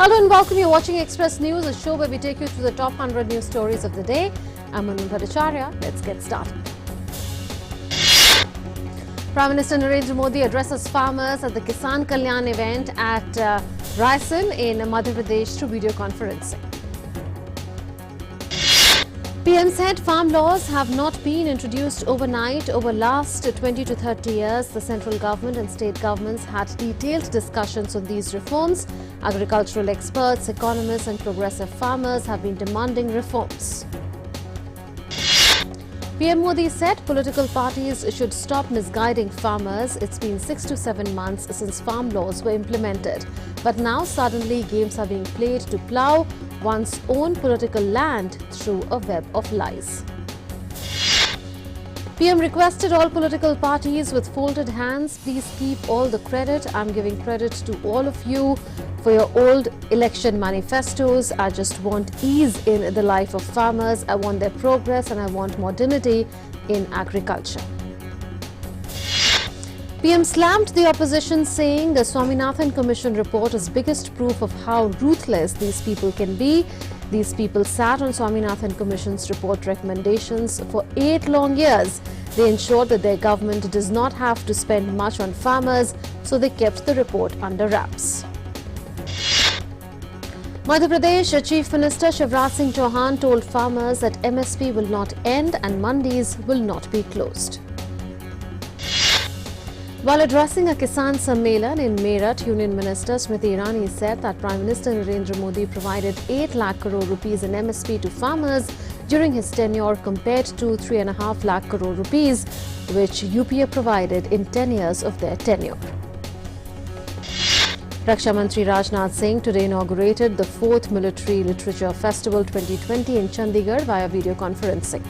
Hello and welcome. You're watching Express News, a show where we take you through the top 100 news stories of the day. I'm Manu Bhattacharya. Let's get started. Prime Minister Narendra Modi addresses farmers at the Kisan Kalyan event at Raisen in Madhya Pradesh through video conferencing. PM said farm laws have not been introduced overnight. Over last 20 to 30 years, the central government and state governments had detailed discussions on these reforms. Agricultural experts, economists and progressive farmers have been demanding reforms. PM Modi said political parties should stop misguiding farmers. It's been 6 to 7 months since farm laws were implemented. But now suddenly games are being played to plough one's own political land through a web of lies. PM requested all political parties with folded hands, please keep all the credit. I'm giving credit to all of you for your old election manifestos. I just want ease in the life of farmers. I want their progress and I want modernity in agriculture. PM slammed the opposition, saying the Swaminathan Commission report is biggest proof of how ruthless these people can be. These people sat on Swaminathan Commission's report recommendations for 8 long years. They ensured that their government does not have to spend much on farmers, so they kept the report under wraps. Madhya Pradesh Chief Minister Shivraj Singh Chauhan told farmers that MSP will not end and mandis will not be closed. While addressing a Kisan Sammelan in Meerut, Union Minister Smriti Irani said that Prime Minister Narendra Modi provided 8 lakh crore rupees in MSP to farmers during his tenure compared to 3.5 lakh crore rupees which UPA provided in 10 years of their tenure. Raksha Mantri Rajnath Singh today inaugurated the 4th Military Literature Festival 2020 in Chandigarh via video conferencing.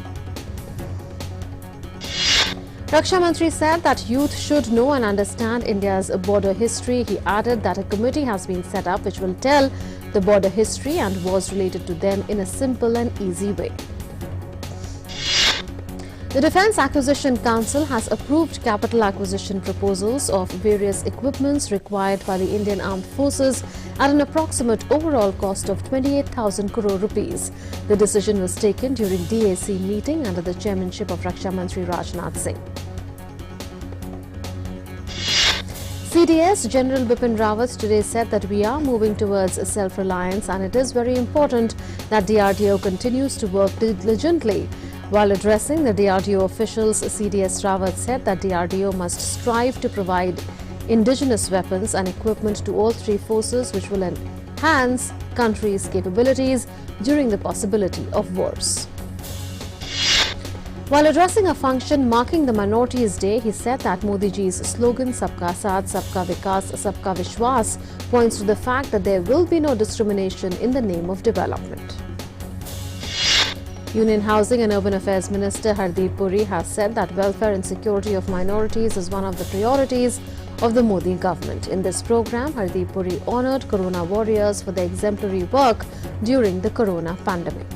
Raksha Mantri said that youth should know and understand India's border history. He added that a committee has been set up which will tell the border history and wars related to them in a simple and easy way. The Defence Acquisition Council has approved capital acquisition proposals of various equipments required by the Indian Armed Forces at an approximate overall cost of 28,000 crore rupees. The decision was taken during DAC meeting under the chairmanship of Raksha Mantri Rajnath Singh. CDS General Bipin Rawat today said that we are moving towards self-reliance and it is very important that DRDO continues to work diligently. While addressing the DRDO officials, CDS Rawat said that DRDO must strive to provide indigenous weapons and equipment to all 3 forces which will enhance country's capabilities during the possibility of wars. While addressing a function marking the Minorities Day, he said that Modi ji's slogan Sabka Saath, Sabka Vikas, Sabka Vishwas points to the fact that there will be no discrimination in the name of development. Union Housing and Urban Affairs Minister Hardeep Puri has said that welfare and security of minorities is one of the priorities of the Modi government. In this program, Hardeep Puri honoured Corona warriors for their exemplary work during the Corona pandemic.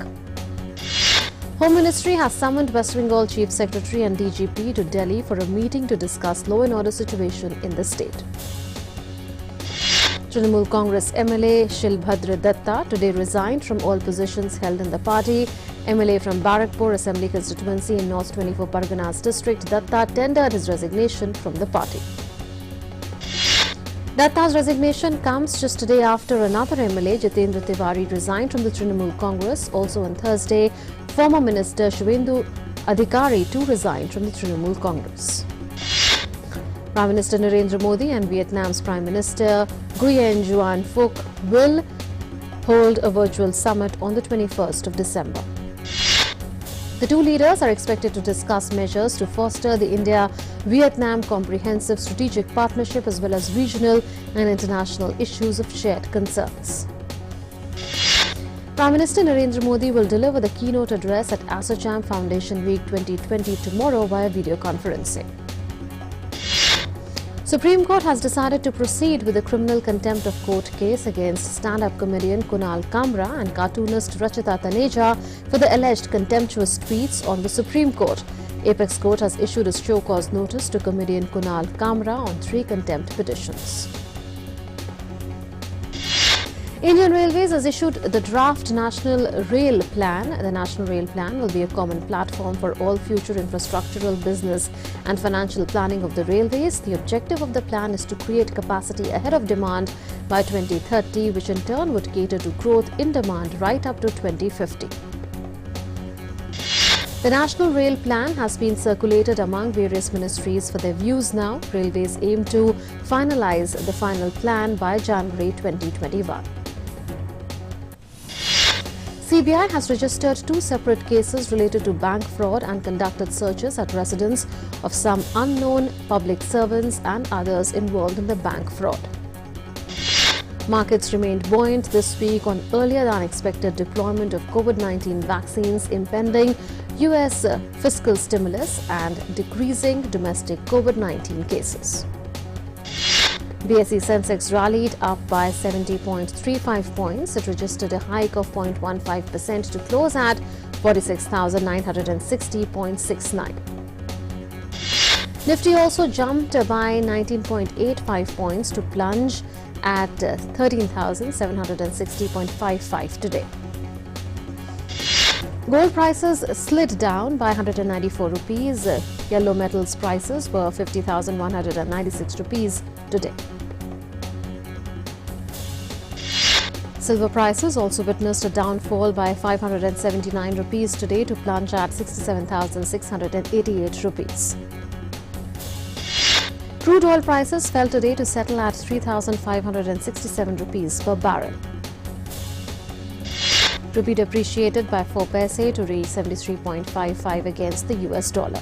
Home Ministry has summoned West Bengal Chief Secretary and DGP to Delhi for a meeting to discuss law and order situation in the state. Trinamool Congress MLA Silbhadra Datta today resigned from all positions held in the party. MLA from Barakpur Assembly constituency in North 24 Parganas district, Datta tendered his resignation from the party. Datta's resignation comes just a day after another MLA, Jitendra Tiwari, resigned from the Trinamool Congress. Also on Thursday, former Minister Shubhendu Adhikari too resigned from the Trinamool Congress. Prime Minister Narendra Modi and Vietnam's Prime Minister Nguyen Xuan Phuc will hold a virtual summit on the 21st of December. The 2 leaders are expected to discuss measures to foster the India-Vietnam comprehensive strategic partnership as well as regional and international issues of shared concerns. Prime Minister Narendra Modi will deliver the keynote address at ASSOCHAM Foundation Week 2020 tomorrow via video conferencing. Supreme Court has decided to proceed with a criminal contempt of court case against stand-up comedian Kunal Kamra and cartoonist Rachita Taneja for the alleged contemptuous tweets on the Supreme Court. Apex Court has issued a show cause notice to comedian Kunal Kamra on 3 contempt petitions. Indian Railways has issued the draft National Rail Plan. The National Rail Plan will be a common platform for all future infrastructural, business and financial planning of the railways. The objective of the plan is to create capacity ahead of demand by 2030, which in turn would cater to growth in demand right up to 2050. The National Rail Plan has been circulated among various ministries for their views now. Railways aim to finalize the final plan by January 2021. CBI has registered 2 separate cases related to bank fraud and conducted searches at residence of some unknown public servants and others involved in the bank fraud. Markets remained buoyant this week on earlier than expected deployment of COVID-19 vaccines, impending US fiscal stimulus and decreasing domestic COVID-19 cases. BSE Sensex rallied up by 70.35 points. It registered a hike of 0.15% to close at 46,960.69. Nifty also jumped by 19.85 points to plunge at 13,760.55 today. Gold prices slid down by 194 rupees. Yellow metals prices were 50,196 rupees today. Silver prices also witnessed a downfall by 579 rupees today to plunge at 67,688 rupees. Crude oil prices fell today to settle at 3,567 rupees per barrel. Rupee depreciated by 4 paise to reach 73.55 against the US dollar.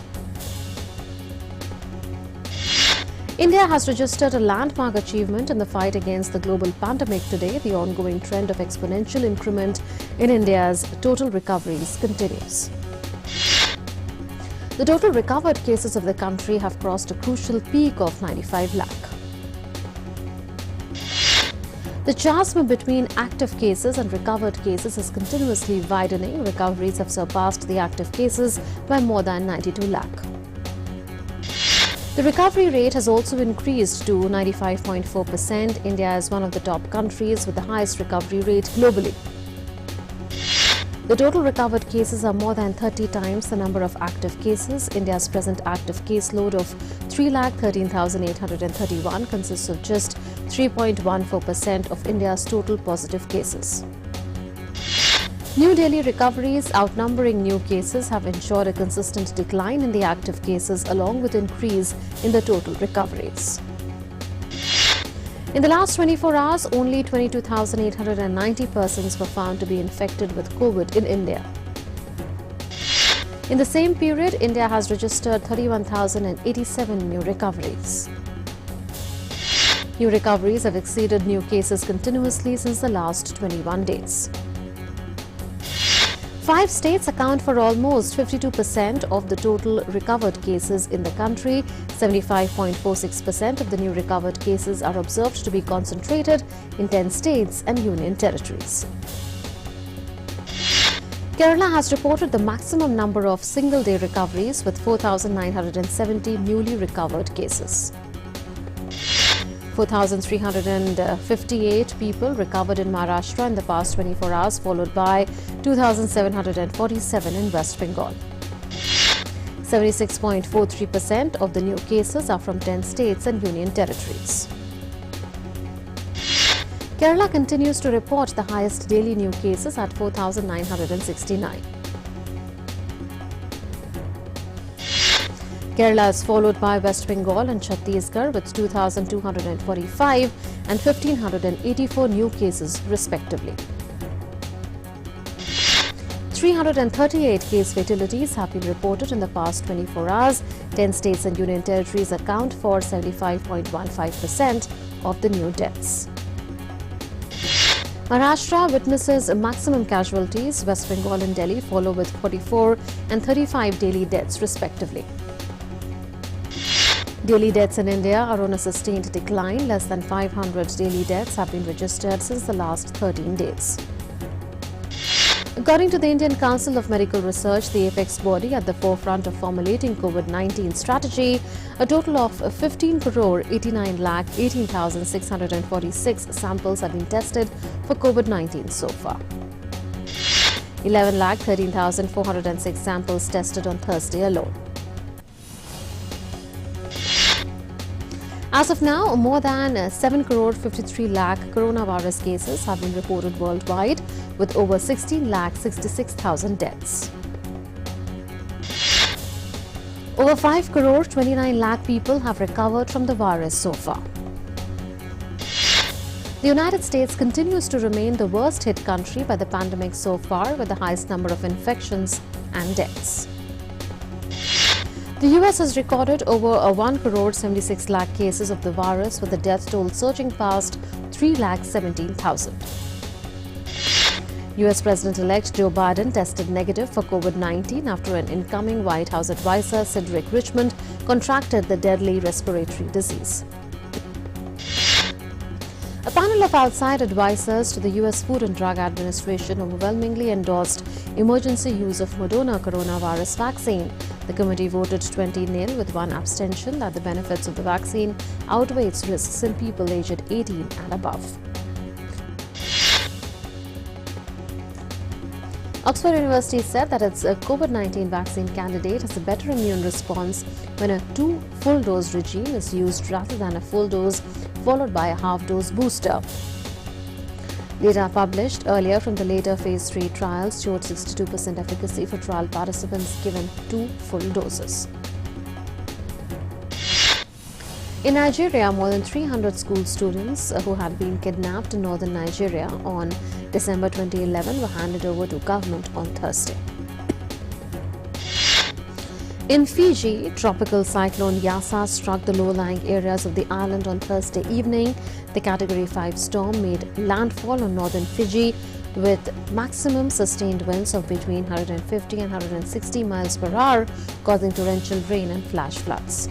India has registered a landmark achievement in the fight against the global pandemic today. The ongoing trend of exponential increment in India's total recoveries continues. The total recovered cases of the country have crossed a crucial peak of 95 lakh. The chasm between active cases and recovered cases is continuously widening. Recoveries have surpassed the active cases by more than 92 lakh. The recovery rate has also increased to 95.4%. India is one of the top countries with the highest recovery rate globally. The total recovered cases are more than 30 times the number of active cases. India's present active caseload of 3,13,831 consists of just 3.14% of India's total positive cases. New daily recoveries outnumbering new cases have ensured a consistent decline in the active cases along with increase in the total recoveries. In the last 24 hours, only 22,890 persons were found to be infected with COVID in India. In the same period, India has registered 31,087 new recoveries. New recoveries have exceeded new cases continuously since the last 21 days. 5 states account for almost 52% of the total recovered cases in the country. 75.46% of the new recovered cases are observed to be concentrated in 10 states and union territories. Kerala has reported the maximum number of single-day recoveries with 4,970 newly recovered cases. 4,358 people recovered in Maharashtra in the past 24 hours, followed by 2,747 in West Bengal. 76.43% of the new cases are from 10 states and union territories. Kerala continues to report the highest daily new cases at 4,969. Kerala is followed by West Bengal and Chhattisgarh with 2,245 and 1,584 new cases respectively. 338 case fatalities have been reported in the past 24 hours. 10 states and union territories account for 75.15% of the new deaths. Maharashtra witnesses maximum casualties. West Bengal and Delhi follow with 44 and 35 daily deaths respectively. Daily deaths in India are on a sustained decline. Less than 500 daily deaths have been registered since the last 13 days. According to the Indian Council of Medical Research, the apex body at the forefront of formulating COVID-19 strategy, a total of 15 crore 89 lakh 18,646 samples have been tested for COVID-19 so far. 11 lakh 13,406 samples tested on Thursday alone. As of now, more than 7 crore 53 lakh coronavirus cases have been reported worldwide, with over 16 lakh 66,000 deaths. Over 5 crore 29 lakh people have recovered from the virus so far. The United States continues to remain the worst hit country by the pandemic so far, with the highest number of infections and deaths. The US has recorded over 1 crore 76 lakh cases of the virus, with the death toll surging past 3 lakh 17,000. US President-elect Joe Biden tested negative for COVID-19 after an incoming White House advisor, Cedric Richmond, contracted the deadly respiratory disease. A panel of outside advisors to the US Food and Drug Administration overwhelmingly endorsed emergency use of Moderna coronavirus vaccine. The committee voted 20-0 with one abstention that the benefits of the vaccine outweigh its risks in people aged 18 and above. Oxford University said that its COVID-19 vaccine candidate has a better immune response when a 2 full-dose regime is used rather than a full dose followed by a half-dose booster. Data published earlier from the later phase 3 trials showed 62% efficacy for trial participants given 2 full doses. In Nigeria, more than 300 school students who had been kidnapped in northern Nigeria on December 2011 were handed over to government on Thursday. In Fiji, tropical cyclone Yasa struck the low-lying areas of the island on Thursday evening. The Category 5 storm made landfall on northern Fiji with maximum sustained winds of between 150 and 160 miles per hour, causing torrential rain and flash floods.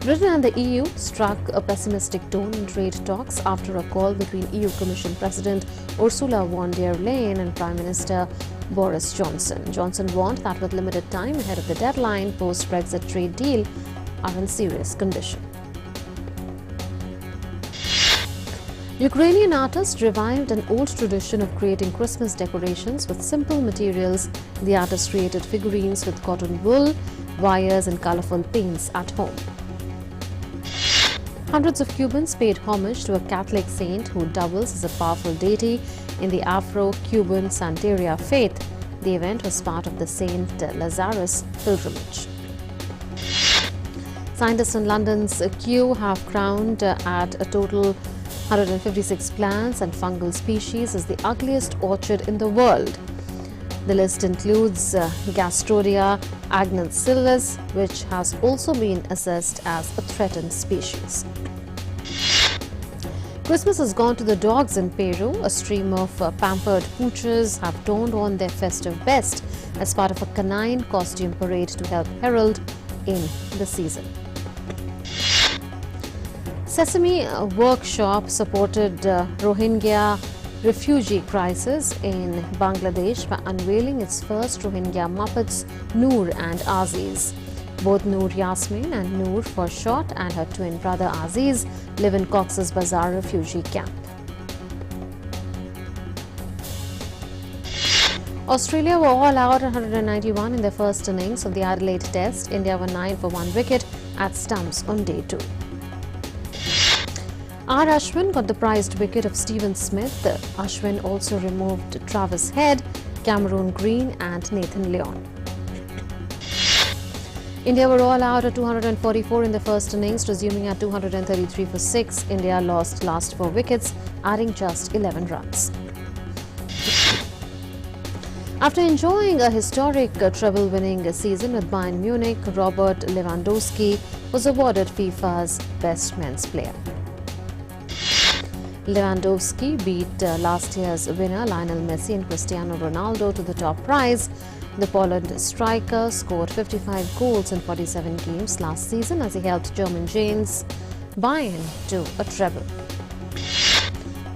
Britain and the EU struck a pessimistic tone in trade talks after a call between EU Commission President Ursula von der Leyen and Prime Minister Boris Johnson. Johnson warned that with limited time ahead of the deadline, post-Brexit trade deal are in serious condition. Ukrainian artists revived an old tradition of creating Christmas decorations with simple materials. The artists created figurines with cotton wool, wires and colorful paints at home. Hundreds of Cubans paid homage to a Catholic saint who doubles as a powerful deity in the Afro-Cuban Santeria faith. The event was part of the Saint Lazarus pilgrimage. Scientists in London's Kew have crowned at a total 156 plants and fungal species as the ugliest orchard in the world. The list includes Gastrodia agnacilis, which has also been assessed as a threatened species. Christmas has gone to the dogs in Peru. A stream of pampered pooches have donned on their festive best as part of a canine costume parade to help herald in the season. Sesame Workshop supported Rohingya refugee crisis in Bangladesh by unveiling its first Rohingya Muppets, Noor and Aziz. Both Noor Yasmin and Noor for short and her twin brother Aziz live in Cox's Bazar refugee camp. Australia were all out 191 in their first innings of the Adelaide Test. India were 9 for 1 wicket at stumps on day 2. R. Ashwin got the prized wicket of Steven Smith. Ashwin also removed Travis Head, Cameron Green and Nathan Lyon. India were all out at 244 in the first innings, resuming at 233 for 6. India lost last 4 wickets, adding just 11 runs. After enjoying a historic treble-winning season with Bayern Munich, Robert Lewandowski was awarded FIFA's Best Men's Player. Lewandowski beat last year's winner Lionel Messi and Cristiano Ronaldo to the top prize. The Poland striker scored 55 goals in 47 games last season as he helped German giants Bayern to a treble.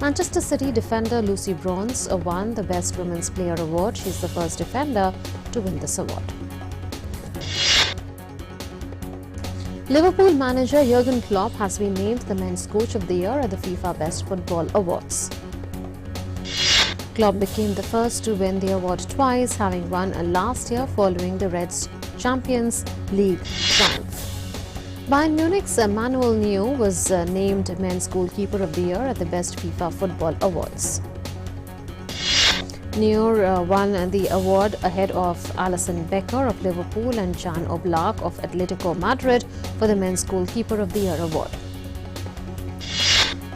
Manchester City defender Lucy Bronze won the Best Women's Player award. She is the first defender to win this award. Liverpool manager Jurgen Klopp has been named the Men's Coach of the Year at the FIFA Best Football Awards. Klopp became the first to win the award twice, having won last year following the Reds' Champions League triumph. Bayern Munich's Manuel Neuer was named Men's Goalkeeper of the Year at the Best FIFA Football Awards. Neuer won the award ahead of Alisson Becker of Liverpool and Jan Oblak of Atletico Madrid for the Men's Goalkeeper of the Year award.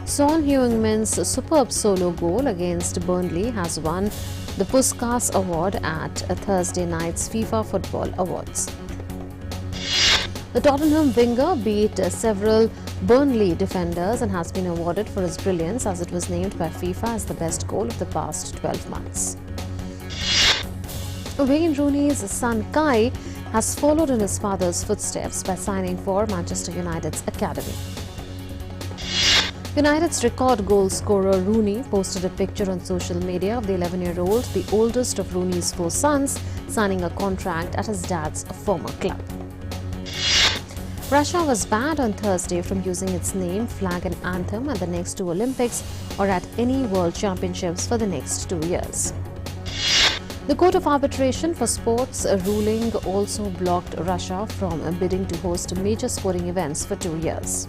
Son Heung-min's superb solo goal against Burnley has won the Puskás Award at Thursday night's FIFA Football Awards. The Tottenham winger beat several Burnley defenders and has been awarded for his brilliance as it was named by FIFA as the best goal of the past 12 months. Wayne Rooney's son Kai has followed in his father's footsteps by signing for Manchester United's academy. United's record goal scorer Rooney posted a picture on social media of the 11-year-old, the oldest of Rooney's 4 sons, signing a contract at his dad's former club. Russia was banned on Thursday from using its name, flag and anthem at the next 2 Olympics or at any World Championships for the next 2 years. The Court of Arbitration for Sports ruling also blocked Russia from bidding to host major sporting events for 2 years.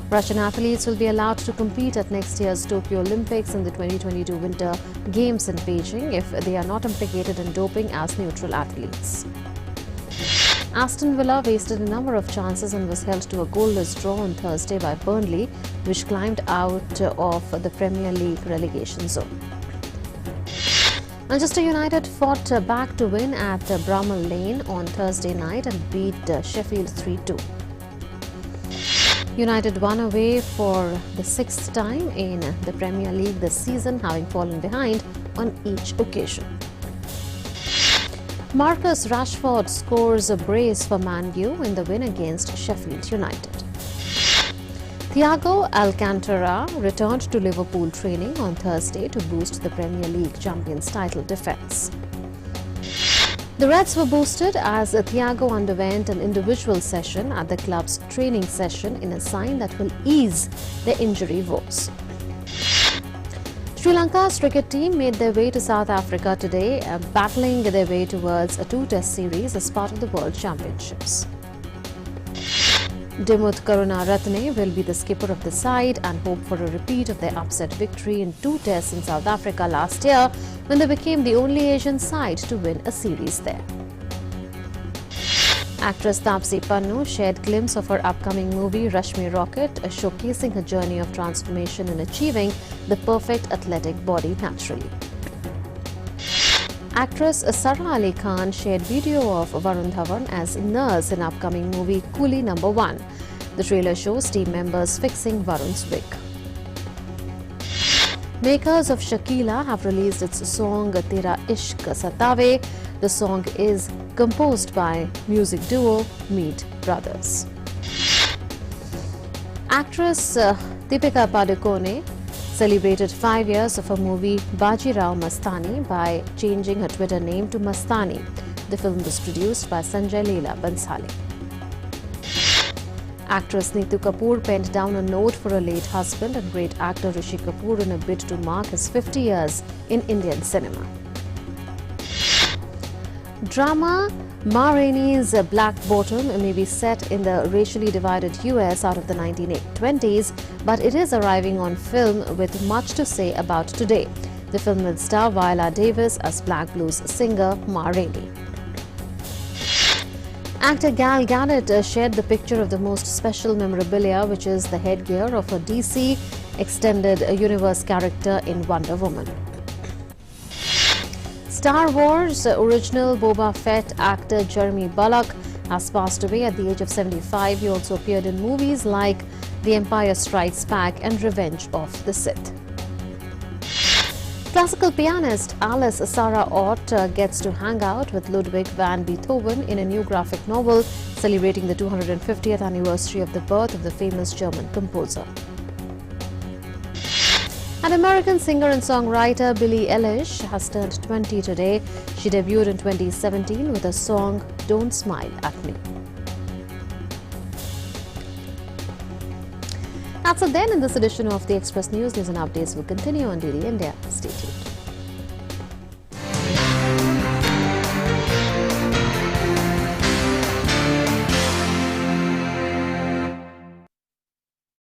Russian athletes will be allowed to compete at next year's Tokyo Olympics and the 2022 Winter Games in Beijing if they are not implicated in doping as neutral athletes. Aston Villa wasted a number of chances and was held to a goalless draw on Thursday by Burnley, which climbed out of the Premier League relegation zone. Manchester United fought back to win at Bramall Lane on Thursday night and beat Sheffield 3-2. United won away for the 6th time in the Premier League this season, having fallen behind on each occasion. Marcus Rashford scores a brace for Man U in the win against Sheffield United. Thiago Alcantara returned to Liverpool training on Thursday to boost the Premier League Champions title defence. The Reds were boosted as Thiago underwent an individual session at the club's training session in a sign that will ease the injury woes. Sri Lanka's cricket team made their way to South Africa today, battling their way towards a 2-test series as part of the World Championships. Dimuth Karunaratne will be the skipper of the side and hope for a repeat of their upset victory in 2 tests in South Africa last year when they became the only Asian side to win a series there. Actress Taapsee Pannu shared glimpses of her upcoming movie Rashmi Rocket, showcasing her journey of transformation in achieving the perfect athletic body naturally. Actress Sara Ali Khan shared video of Varun Dhawan as nurse in upcoming movie Coolie No. 1. The trailer shows team members fixing Varun's wig. Makers of Shakila have released its song Tera Ishq Satave. The song is composed by music duo Meet Brothers. Actress Deepika Padukone celebrated 5 years of her movie Bajirao Mastani by changing her Twitter name to Mastani. The film was produced by Sanjay Leela Bansali. Actress Neetu Kapoor penned down a note for her late husband and great actor Rishi Kapoor in a bid to mark his 50 years in Indian cinema. Drama Ma Rainey's Black Bottom may be set in the racially divided US out of the 1920s, but it is arriving on film with much to say about today. The film will star Viola Davis as Black Blues singer Ma Rainey. Actor Gal Gadot shared the picture of the most special memorabilia, which is the headgear of a DC Extended Universe character in Wonder Woman. Star Wars original Boba Fett actor Jeremy Bullock has passed away at the age of 75. He also appeared in movies like The Empire Strikes Back and Revenge of the Sith. Classical pianist Alice Sarah Ott gets to hang out with Ludwig van Beethoven in a new graphic novel celebrating the 250th anniversary of the birth of the famous German composer. And American singer and songwriter Billie Eilish has turned 20 today. She debuted in 2017 with the song Don't Smile at Me. That's it then in this edition of the Express News. News and updates will continue on DD India. Stay tuned.